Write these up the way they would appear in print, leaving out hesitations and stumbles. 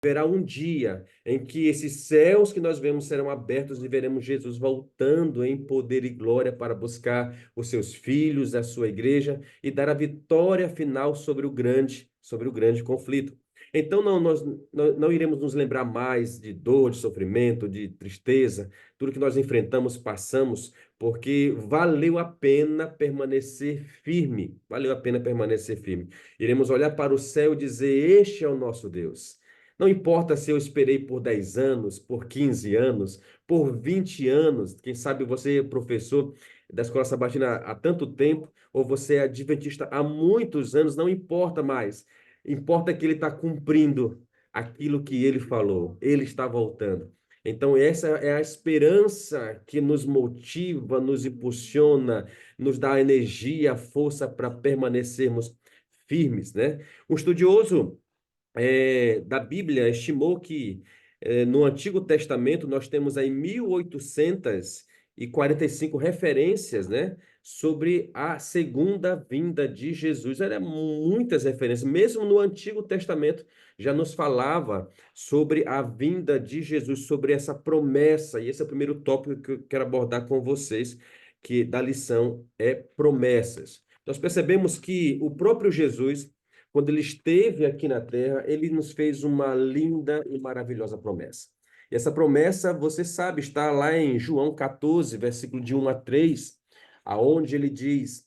Haverá um dia em que esses céus que nós vemos serão abertos e veremos Jesus voltando em poder e glória para buscar os seus filhos, a sua igreja e dar a vitória final sobre o grande conflito. Então nós não iremos nos lembrar mais de dor, de sofrimento, de tristeza, tudo que nós enfrentamos, passamos, porque valeu a pena permanecer firme, valeu a pena permanecer firme. Iremos olhar para o céu e dizer: Este é o nosso Deus. Não importa se eu esperei por 10 anos, por 15 anos, por 20 anos, quem sabe você é professor da Escola Sabatina há tanto tempo, ou você é adventista há muitos anos, não importa mais. Importa que ele está cumprindo aquilo que ele falou, ele está voltando. Então, essa é a esperança que nos motiva, nos impulsiona, nos dá energia, força para permanecermos firmes, né? Um estudioso da Bíblia estimou que no Antigo Testamento nós temos aí 1845 referências, né, sobre a segunda vinda de Jesus. Eram muitas referências, mesmo no Antigo Testamento já nos falava sobre a vinda de Jesus, sobre essa promessa, e esse é o primeiro tópico que eu quero abordar com vocês, que da lição é promessas. Nós percebemos que o próprio Jesus, quando ele esteve aqui na terra, ele nos fez uma linda e maravilhosa promessa. E essa promessa, você sabe, está lá em João 14, versículo de 1 a 3, aonde ele diz: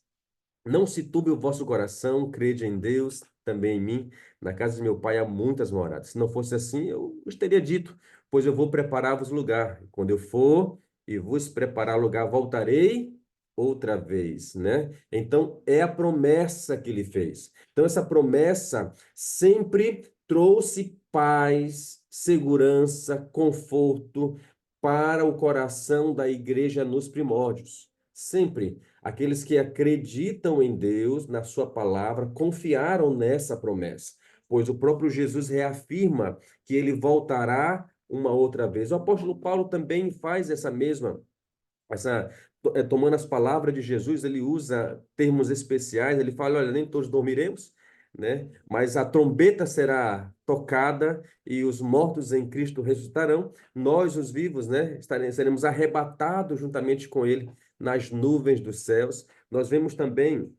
Não se turbe o vosso coração, crede em Deus, também em mim. Na casa de meu pai há muitas moradas. Se não fosse assim, eu os teria dito, pois eu vou preparar-vos lugar. Quando eu for e vos preparar lugar, voltarei outra vez, né? Então, é a promessa que ele fez. Então, essa promessa sempre trouxe paz, segurança, conforto para o coração da igreja nos primórdios. Sempre. Aqueles que acreditam em Deus, na sua palavra, confiaram nessa promessa, pois o próprio Jesus reafirma que ele voltará uma outra vez. O apóstolo Paulo também faz essa tomando as palavras de Jesus, ele usa termos especiais, ele fala: olha, nem todos dormiremos, né? Mas a trombeta será tocada e os mortos em Cristo ressuscitarão. Nós, os vivos, né, seremos arrebatados juntamente com ele nas nuvens dos céus. Nós vemos também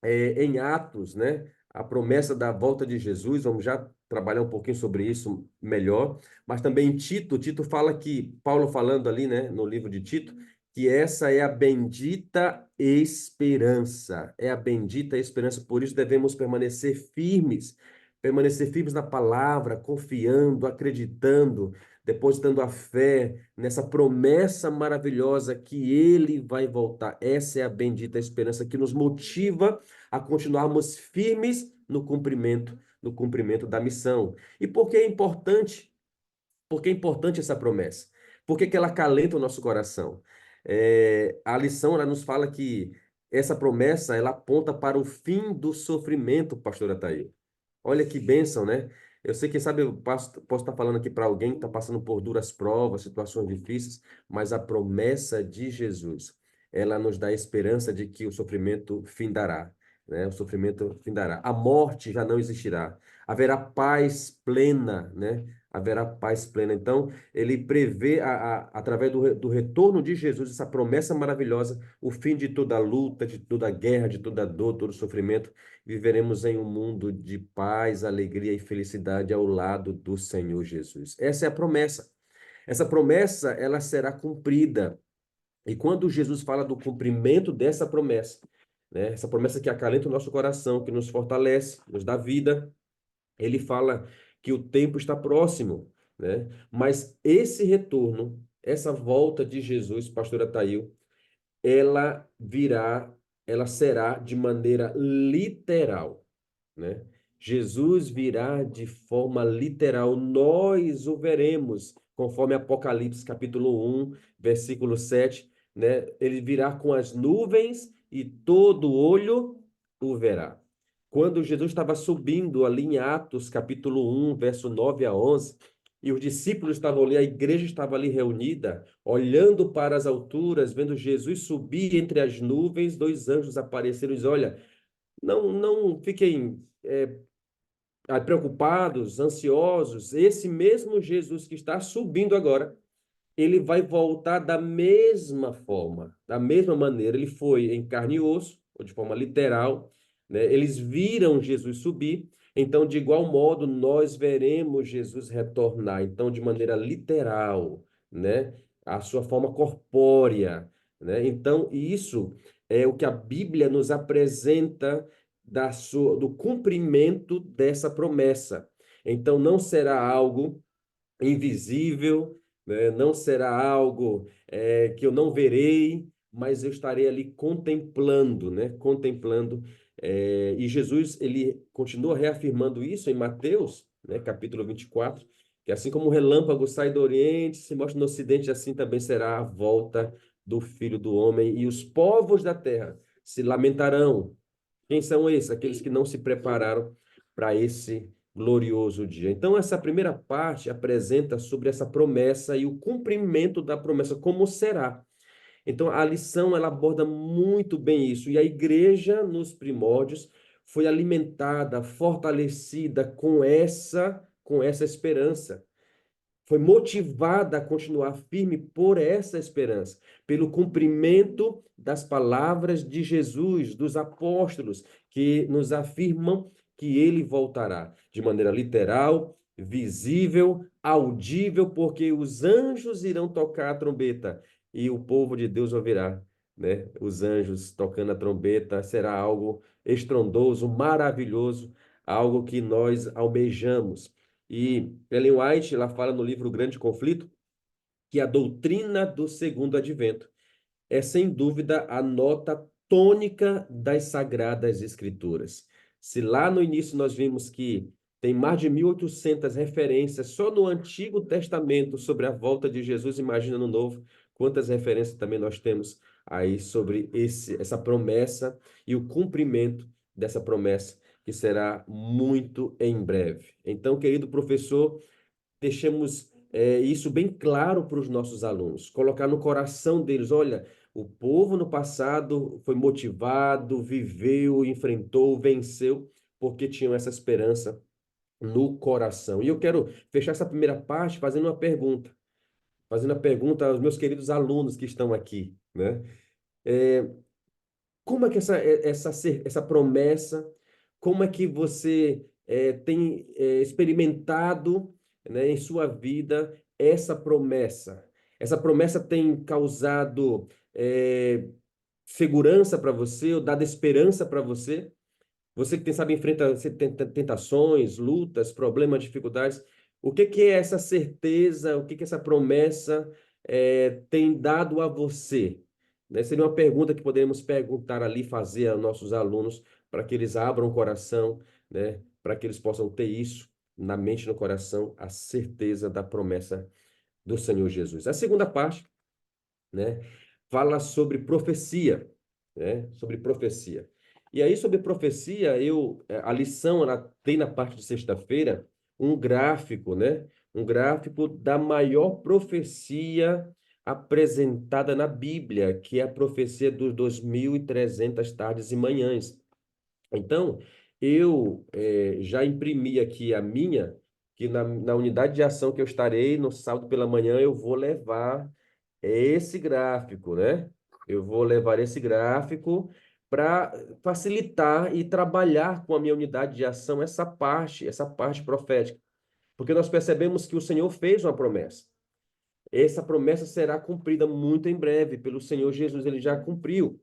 em Atos, né, a promessa da volta de Jesus. Vamos já trabalhar um pouquinho sobre isso melhor, mas também em Tito, Tito fala que, Paulo falando ali, né, no livro de Tito, que essa é a bendita esperança, é a bendita esperança, por isso devemos permanecer firmes na palavra, confiando, acreditando, depositando a fé nessa promessa maravilhosa que ele vai voltar. Essa é a bendita esperança que nos motiva a continuarmos firmes no cumprimento da missão. E por que é importante? Por que é importante essa promessa? Por que ela acalenta o nosso coração? A lição ela nos fala que essa promessa ela aponta para o fim do sofrimento, pastor Ataí. Olha que bênção, né? Eu sei, quem sabe eu posso estar falando aqui para alguém que está passando por duras provas, situações difíceis, mas a promessa de Jesus, ela nos dá a esperança de que o sofrimento findará, né? O sofrimento findará. A morte já não existirá. Haverá paz plena, né? Haverá paz plena. Então, ele prevê, através do retorno de Jesus, essa promessa maravilhosa, o fim de toda luta, de toda guerra, de toda dor, todo sofrimento. Viveremos em um mundo de paz, alegria e felicidade ao lado do Senhor Jesus. Essa é a promessa. Essa promessa, ela será cumprida. E quando Jesus fala do cumprimento dessa promessa, né, essa promessa que acalenta o nosso coração, que nos fortalece, nos dá vida, ele fala que o tempo está próximo, né? Mas esse retorno, essa volta de Jesus, pastor Ataíl, ela virá, ela será de maneira literal, né? Jesus virá de forma literal, nós o veremos, conforme Apocalipse capítulo 1, versículo 7, né? Ele virá com as nuvens e todo olho o verá. Quando Jesus estava subindo ali em Atos capítulo 1, verso 9 a 11, e os discípulos estavam ali, a igreja estava ali reunida, olhando para as alturas, vendo Jesus subir entre as nuvens, dois anjos apareceram e diz: olha, não fiquem preocupados, ansiosos, esse mesmo Jesus que está subindo agora, ele vai voltar da mesma forma, da mesma maneira. Ele foi em carne e osso, ou de forma literal, né? Eles viram Jesus subir, então, de igual modo, nós veremos Jesus retornar, então, de maneira literal, né? A sua forma corpórea, né? Então, isso é o que a Bíblia nos apresenta do cumprimento dessa promessa. Então, não será algo invisível, né? Não será algo que eu não verei, mas eu estarei ali contemplando, né? Contemplando. E Jesus, ele continua reafirmando isso em Mateus, né? Capítulo 24, que assim como o relâmpago sai do Oriente, se mostra no Ocidente, assim também será a volta do Filho do Homem, e os povos da terra se lamentarão. Quem são esses? Aqueles que não se prepararam para esse glorioso dia. Então, essa primeira parte apresenta sobre essa promessa e o cumprimento da promessa, como será. Então, a lição ela aborda muito bem isso. E a igreja, nos primórdios, foi alimentada, fortalecida com essa esperança, foi motivada a continuar firme por essa esperança, pelo cumprimento das palavras de Jesus, dos apóstolos, que nos afirmam que ele voltará de maneira literal, visível, audível, porque os anjos irão tocar a trombeta e o povo de Deus ouvirá, né? Os anjos tocando a trombeta será algo estrondoso, maravilhoso, algo que nós almejamos. E Ellen White, ela fala no livro O Grande Conflito, que a doutrina do segundo advento é, sem dúvida, a nota tônica das Sagradas Escrituras. Se lá no início nós vimos que tem mais de 1.800 referências só no Antigo Testamento sobre a volta de Jesus, imagina no Novo, quantas referências também nós temos aí sobre essa promessa e o cumprimento dessa promessa, que será muito em breve. Então, querido professor, deixemos isso bem claro para os nossos alunos, colocar no coração deles, olha, o povo no passado foi motivado, viveu, enfrentou, venceu, porque tinham essa esperança no coração. E eu quero fechar essa primeira parte fazendo a pergunta aos meus queridos alunos que estão aqui, né? Como é que essa promessa, como é que você tem experimentado, né, em sua vida essa promessa? Essa promessa tem causado segurança para você, ou dado esperança para você? Você que, sabe, enfrenta tentações, lutas, problemas, dificuldades. O que que é essa certeza, o que que essa promessa tem dado a você? Né? Seria uma pergunta que poderíamos perguntar ali, fazer aos nossos alunos, para que eles abram o coração, né? Para que eles possam ter isso na mente e no coração, a certeza da promessa do Senhor Jesus. A segunda parte, né, fala sobre profecia, né, sobre profecia. E aí, sobre profecia, a lição, ela tem na parte de sexta-feira um gráfico, né, um gráfico da maior profecia apresentada na Bíblia, que é a profecia dos 2.300 tardes e manhãs. Então, eu já imprimi aqui a minha, que na unidade de ação que eu estarei no sábado pela manhã, eu vou levar esse gráfico, né? Eu vou levar esse gráfico para facilitar e trabalhar com a minha unidade de ação essa parte profética. Porque nós percebemos que o Senhor fez uma promessa. Essa promessa será cumprida muito em breve pelo Senhor Jesus, ele já cumpriu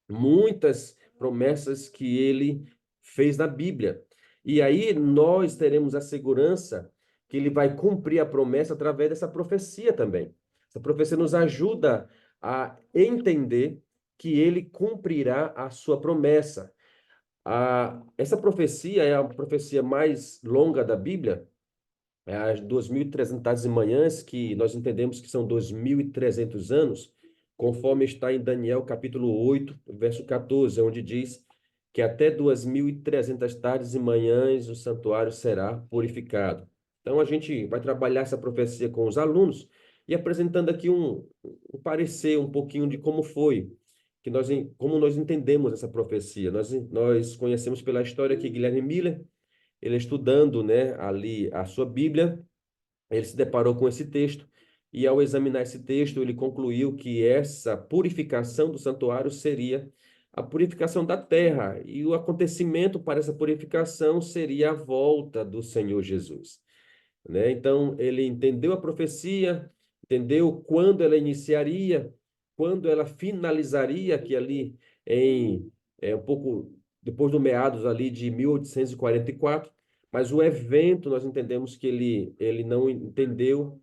muitas promessas que ele fez na Bíblia. E aí nós teremos a segurança que ele vai cumprir a promessa através dessa profecia também. Essa profecia nos ajuda a entender que ele cumprirá a sua promessa. Essa profecia é a profecia mais longa da Bíblia, é as 2.300 manhãs, que nós entendemos que são 2.300 anos, conforme está em Daniel capítulo 8, verso 14, onde diz que até 2.300 tardes e manhãs o santuário será purificado. Então a gente vai trabalhar essa profecia com os alunos e apresentando aqui um parecer um pouquinho de como foi, como nós entendemos essa profecia. Nós conhecemos pela história que Guilherme Miller ele estudando, né, ali a sua Bíblia, ele se deparou com esse texto e, ao examinar esse texto, ele concluiu que essa purificação do santuário seria a purificação da terra, e o acontecimento para essa purificação seria a volta do Senhor Jesus, né? Então, ele entendeu a profecia, entendeu quando ela iniciaria, quando ela finalizaria, que ali em um pouco depois do meados ali de 1844, mas o evento, nós entendemos que ele não entendeu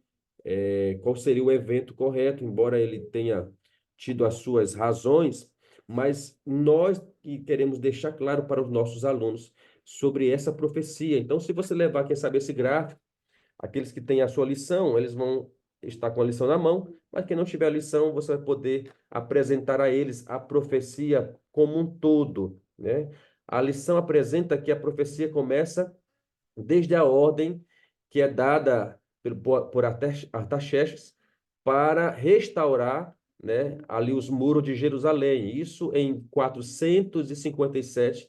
qual seria o evento correto, embora ele tenha tido as suas razões, mas nós que queremos deixar claro para os nossos alunos sobre essa profecia. Então, se você levar, quem sabe, esse gráfico, aqueles que têm a sua lição, eles vão estar com a lição na mão, mas quem não tiver a lição, você vai poder apresentar a eles a profecia como um todo, né? A lição apresenta que a profecia começa desde a ordem que é dada por Artaxerxes para restaurar, né, ali os muros de Jerusalém. Isso em 457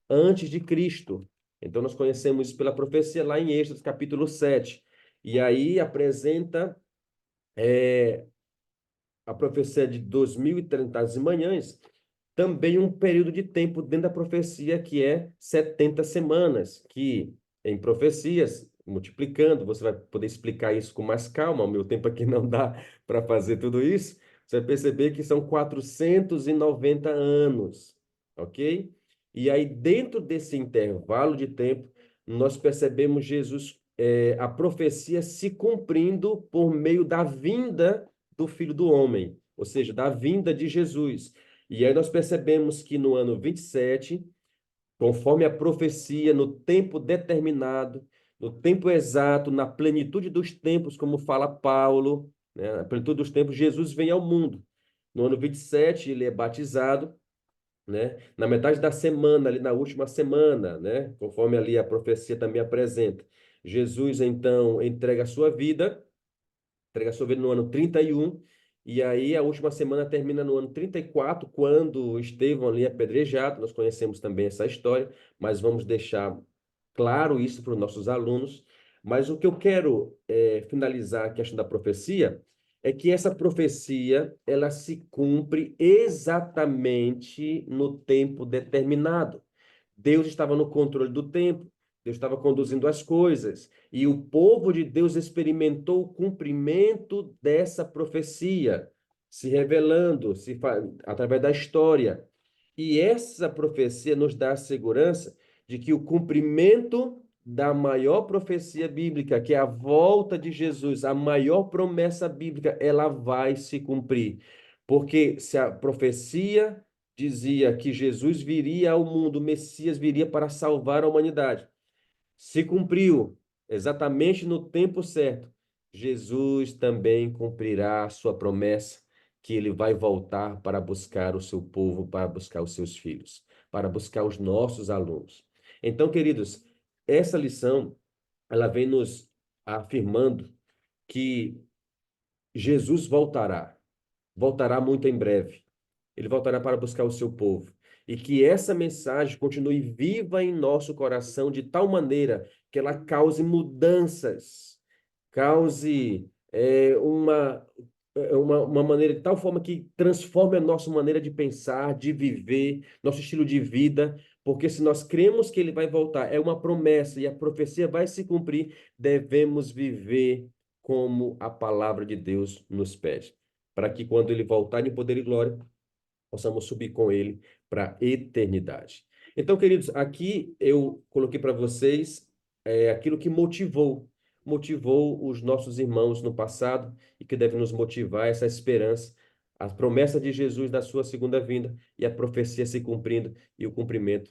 antes de Cristo. Então nós conhecemos isso pela profecia lá em Êxodo capítulo 7. E aí apresenta a profecia de 2030 manhãs, também um período de tempo dentro da profecia que é 70 semanas, que em profecias, multiplicando, você vai poder explicar isso com mais calma, o meu tempo aqui não dá para fazer tudo isso, você vai perceber que são 490 anos, ok? E aí, dentro desse intervalo de tempo, nós percebemos Jesus, a profecia se cumprindo por meio da vinda do Filho do Homem, ou seja, da vinda de Jesus. E aí nós percebemos que no ano 27, conforme a profecia, no tempo determinado, no tempo exato, na plenitude dos tempos, como fala Paulo, né, na plenitude dos tempos, Jesus vem ao mundo. No ano 27, ele é batizado, né? Na metade da semana, ali na última semana, né? Conforme ali a profecia também apresenta. Jesus, então, entrega a sua vida no ano 31, e aí a última semana termina no ano 34, quando Estevão ali é apedrejado. Nós conhecemos também essa história, mas vamos deixar claro isso para os nossos alunos. Mas o que eu quero finalizar a questão da profecia é que essa profecia ela se cumpre exatamente no tempo determinado. Deus estava no controle do tempo, Deus estava conduzindo as coisas, e o povo de Deus experimentou o cumprimento dessa profecia, se revelando, através da história. E essa profecia nos dá a segurança de que o cumprimento da maior profecia bíblica, que é a volta de Jesus, a maior promessa bíblica, ela vai se cumprir. Porque se a profecia dizia que Jesus viria ao mundo, o Messias viria para salvar a humanidade, se cumpriu exatamente no tempo certo. Jesus também cumprirá a sua promessa, que ele vai voltar para buscar o seu povo, para buscar os seus filhos, para buscar os nossos alunos. Então, queridos, essa lição, ela vem nos afirmando que Jesus voltará muito em breve. Ele voltará para buscar o seu povo. E que essa mensagem continue viva em nosso coração de tal maneira que ela cause mudanças, cause uma maneira de tal forma que transforme a nossa maneira de pensar, de viver, nosso estilo de vida, porque se nós cremos que ele vai voltar, é uma promessa e a profecia vai se cumprir, devemos viver como a palavra de Deus nos pede, para que quando ele voltar em poder e glória, possamos subir com ele para a eternidade. Então, queridos, aqui eu coloquei para vocês aquilo que motivou os nossos irmãos no passado e que deve nos motivar essa esperança, a promessa de Jesus da sua segunda vinda e a profecia se cumprindo e o cumprimento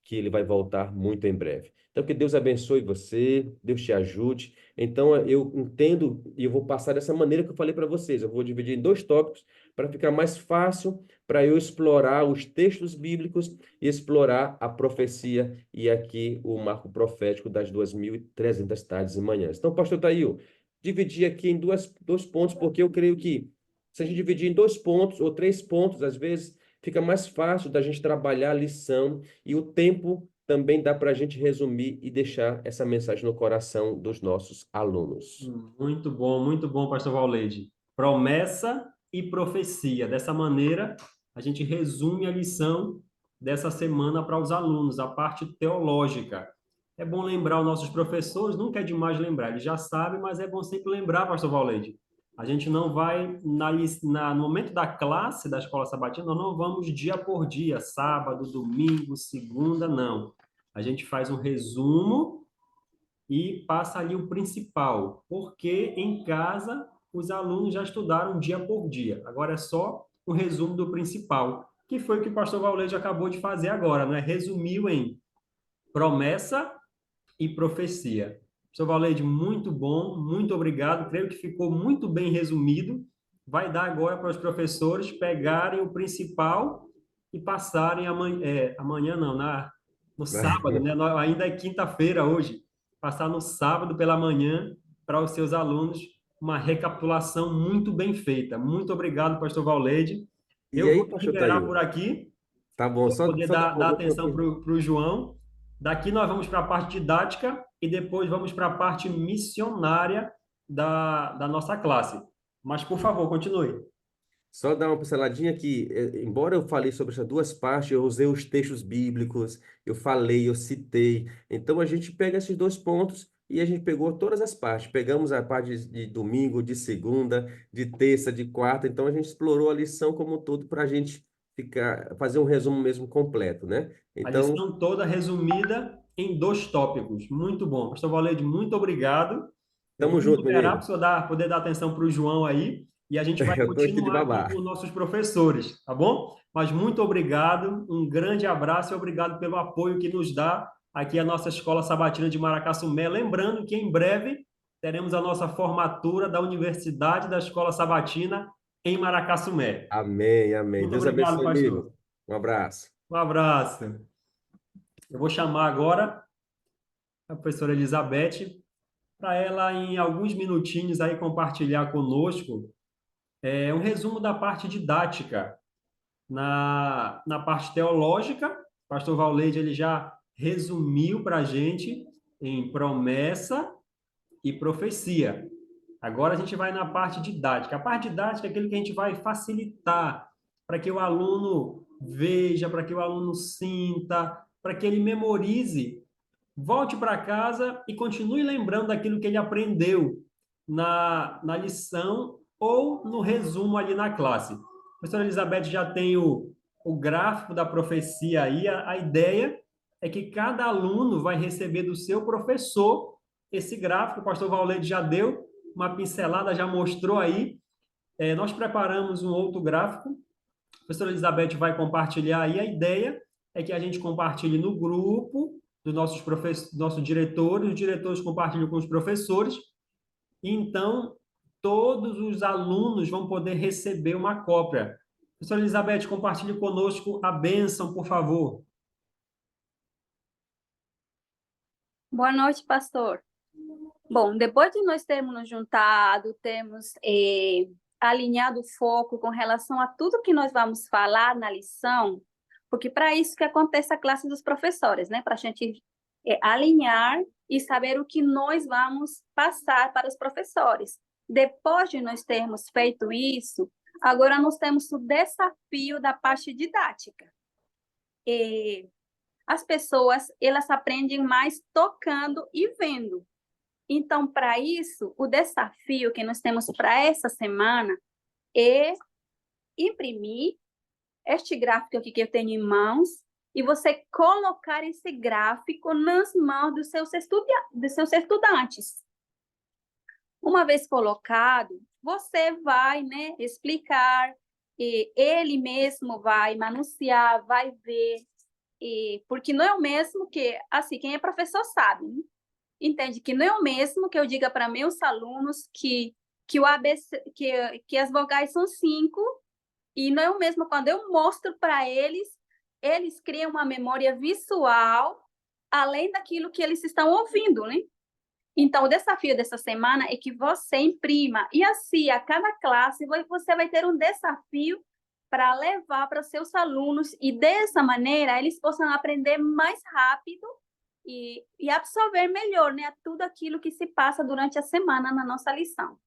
que ele vai voltar muito em breve. Então, que Deus abençoe você, Deus te ajude. Então, eu entendo e eu vou passar dessa maneira que eu falei para vocês. Eu vou dividir em dois tópicos para ficar mais fácil para eu explorar os textos bíblicos e explorar a profecia e aqui o marco profético das 2.300 tardes e manhãs. Então, pastor Tail, dividi aqui em dois pontos, porque eu creio que se a gente dividir em 2 pontos ou 3 pontos, às vezes fica mais fácil da gente trabalhar a lição e o tempo também dá para a gente resumir e deixar essa mensagem no coração dos nossos alunos. Muito bom, pastor Valleide. Promessa e profecia. Dessa maneira, a gente resume a lição dessa semana para os alunos, a parte teológica. É bom lembrar os nossos professores, nunca é demais lembrar, eles já sabem, mas é bom sempre lembrar, pastor Valleide. A gente não vai, no momento da classe da escola sabatina, nós não vamos dia por dia, sábado, domingo, segunda, não. A gente faz um resumo e passa ali o principal, porque em casa os alunos já estudaram dia por dia. Agora é só um resumo do principal, que foi o que o pastor Vallejo acabou de fazer agora, né? Resumiu em promessa e profecia. Pastor Vallejo, muito bom, muito obrigado. Creio que ficou muito bem resumido. Vai dar agora para os professores pegarem o principal e passarem amanhã não, no sábado, né? Ainda é quinta-feira hoje. Passar no sábado pela manhã para os seus alunos uma recapitulação muito bem feita. Muito obrigado, pastor Vallejo. E Eu aí, vou me pastor liberar por Tail? aqui Tá bom, para poder só dar dar uma atenção para boa. o João. Daqui nós vamos para a parte didática e depois vamos para a parte missionária da nossa classe. Mas, por favor, continue. Só dar uma pinceladinha que, embora eu falei sobre essas duas partes, eu usei os textos bíblicos, eu falei, eu citei. Então a gente pega esses dois pontos e a gente pegou todas as partes. Pegamos a parte de domingo, de segunda, de terça, de quarta. Então a gente explorou a lição como um todo para a gente fazer um resumo mesmo completo, né? A Então, lição toda resumida em 2 tópicos. Muito bom. Pastor Valede, muito obrigado. Eu vou tamo me junto, liberar para o menino. senhor poder dar atenção para o João aí e a gente vai Eu tô aqui de continuar aqui com babá. os nossos professores, tá bom? Mas muito obrigado, um grande abraço e obrigado pelo apoio que nos dá aqui a nossa Escola Sabatina de Maracassumé. Lembrando que em breve teremos a nossa formatura da Universidade da Escola Sabatina em Maracassumé. Amém, amém. Muito Deus obrigado, abençoe, pastor. menino. Um abraço. Um abraço. Eu vou chamar agora a professora Elizabeth para ela, em alguns minutinhos, aí compartilhar conosco um resumo da parte didática. Na parte teológica, o pastor Vallejo ele já resumiu para a gente em promessa e profecia. Agora a gente vai na parte didática. A parte didática é aquilo que a gente vai facilitar para que o aluno veja, para que o aluno sinta, para que ele memorize, volte para casa e continue lembrando daquilo que ele aprendeu na lição ou no resumo ali na classe. A professora Elizabeth já tem o gráfico da profecia aí, a ideia é que cada aluno vai receber do seu professor esse gráfico, o pastor Valente já deu uma pincelada, já mostrou aí. Nós preparamos um outro gráfico, a professora Elizabeth vai compartilhar aí. A ideia é que a gente compartilhe no grupo dos nossos diretores, os diretores compartilham com os professores, e então todos os alunos vão poder receber uma cópia. Professora Elizabeth, compartilhe conosco a bênção, por favor. Boa noite, pastor. Bom, depois de nós termos nos juntado, termos alinhado o foco com relação a tudo que nós vamos falar na lição, porque para isso que acontece a classe dos professores, né? Para a gente alinhar e saber o que nós vamos passar para os professores. Depois de nós termos feito isso, agora nós temos o desafio da parte didática. As pessoas, elas aprendem mais tocando e vendo. Então, para isso, o desafio que nós temos para essa semana é imprimir este gráfico aqui que eu tenho em mãos e você colocar esse gráfico nas mãos dos seus estudantes. Uma vez colocado, você vai, né, explicar, e ele mesmo vai manusear, vai ver, porque não é o mesmo que, assim, quem é professor sabe, né? Entende que não é o mesmo que eu diga para meus alunos que o ABC, que as vogais são 5, e não é o mesmo quando eu mostro para eles, eles criam uma memória visual além daquilo que eles estão ouvindo, né? Então, o desafio dessa semana é que você imprima, e assim, a cada classe, você vai ter um desafio para levar para seus alunos e dessa maneira eles possam aprender mais rápido e absorver melhor, né, tudo aquilo que se passa durante a semana na nossa lição.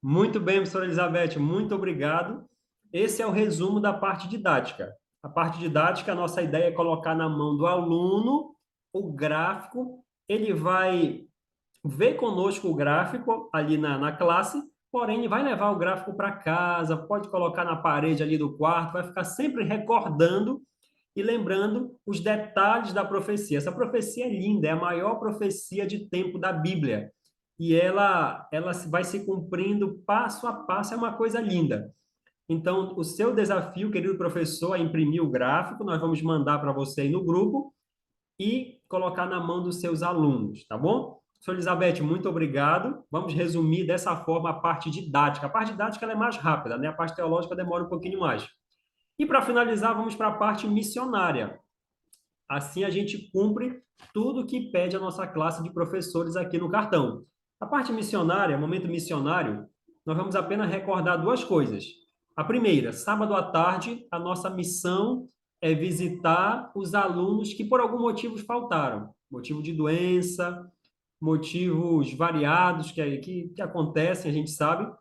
Muito bem, professora Elizabeth, muito obrigado. Esse é o resumo da parte didática. A parte didática, a nossa ideia é colocar na mão do aluno o gráfico, ele vai ver conosco o gráfico ali na classe, porém, ele vai levar o gráfico para casa, pode colocar na parede ali do quarto, vai ficar sempre recordando e lembrando os detalhes da profecia. Essa profecia é linda, é a maior profecia de tempo da Bíblia. E ela vai se cumprindo passo a passo, é uma coisa linda. Então, o seu desafio, querido professor, é imprimir o gráfico, nós vamos mandar para você aí no grupo e colocar na mão dos seus alunos, tá bom? Professora Elizabeth, muito obrigado. Vamos resumir dessa forma a parte didática. A parte didática ela é mais rápida, né? A parte teológica demora um pouquinho mais. E para finalizar, vamos para a parte missionária. Assim a gente cumpre tudo que pede a nossa classe de professores aqui no cartão. A parte missionária, momento missionário, nós vamos apenas recordar duas coisas. A primeira, sábado à tarde, a nossa missão é visitar os alunos que por algum motivo faltaram. Motivo de doença, motivos variados que acontecem, a gente sabe.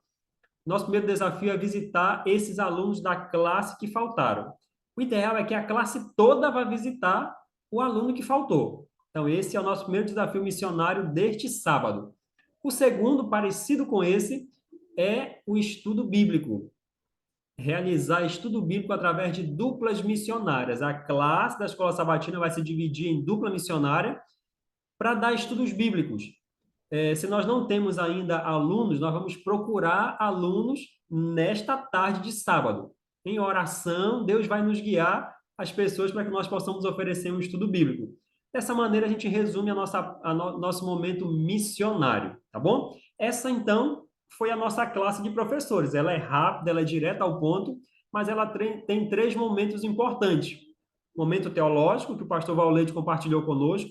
Nosso primeiro desafio é visitar esses alunos da classe que faltaram. O ideal é que a classe toda vá visitar o aluno que faltou. Então, esse é o nosso primeiro desafio missionário deste sábado. O segundo, parecido com esse, é o estudo bíblico. Realizar estudo bíblico através de duplas missionárias. A classe da Escola Sabatina vai se dividir em dupla missionária para dar estudos bíblicos. Se nós não temos ainda alunos, nós vamos procurar alunos nesta tarde de sábado. Em oração, Deus vai nos guiar as pessoas para que nós possamos oferecer um estudo bíblico. Dessa maneira, a gente resume nosso momento missionário, tá bom? Essa, então, foi a nossa classe de professores. Ela é rápida, ela é direta ao ponto, mas ela tem três momentos importantes. Momento teológico, que o pastor Valleide compartilhou conosco.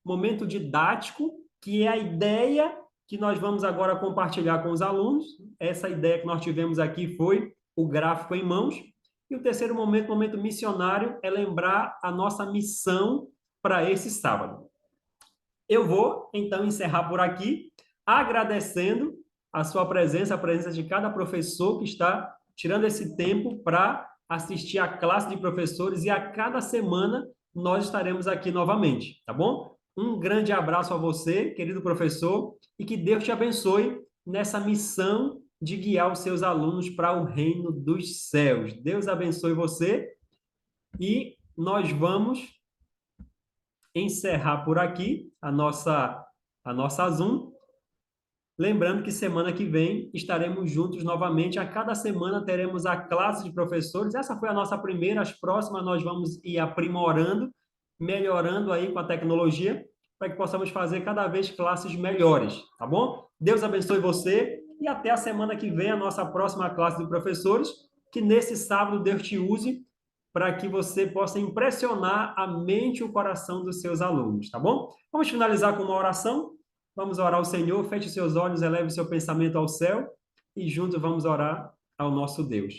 Momento didático, que é a ideia que nós vamos agora compartilhar com os alunos. Essa ideia que nós tivemos aqui foi o gráfico em mãos. E o terceiro momento, momento missionário, é lembrar a nossa missão para esse sábado. Eu vou, então, encerrar por aqui, agradecendo a sua presença, a presença de cada professor que está tirando esse tempo para assistir a classe de professores, e a cada semana nós estaremos aqui novamente, tá bom? Um grande abraço a você, querido professor, e que Deus te abençoe nessa missão de guiar os seus alunos para o reino dos céus. Deus abençoe você, e nós vamos encerrar por aqui a nossa Zoom. Lembrando que semana que vem estaremos juntos novamente. A cada semana teremos a classe de professores. Essa foi a nossa primeira, as próximas nós vamos ir aprimorando, melhorando aí com a tecnologia, para que possamos fazer cada vez classes melhores, tá bom? Deus abençoe você e até a semana que vem, a nossa próxima classe de professores, que nesse sábado Deus te use para que você possa impressionar a mente e o coração dos seus alunos, tá bom? Vamos finalizar com uma oração. Vamos orar ao Senhor, feche seus olhos, eleve seu pensamento ao céu e juntos vamos orar ao nosso Deus.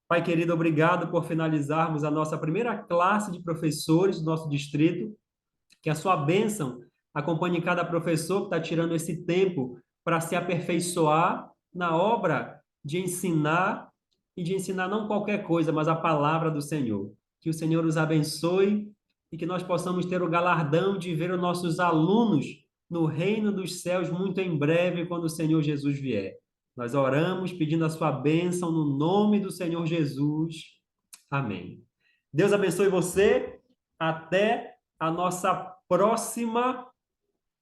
Pai querido, obrigado por finalizarmos a nossa primeira classe de professores do nosso distrito. Que a sua bênção acompanhe cada professor que está tirando esse tempo para se aperfeiçoar na obra de ensinar, e de ensinar não qualquer coisa, mas a palavra do Senhor. Que o Senhor os abençoe e que nós possamos ter o galardão de ver os nossos alunos no reino dos céus muito em breve, quando o Senhor Jesus vier. Nós oramos pedindo a sua bênção no nome do Senhor Jesus. Amém. Deus abençoe você. Até a nossa próxima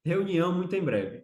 reunião muito em breve.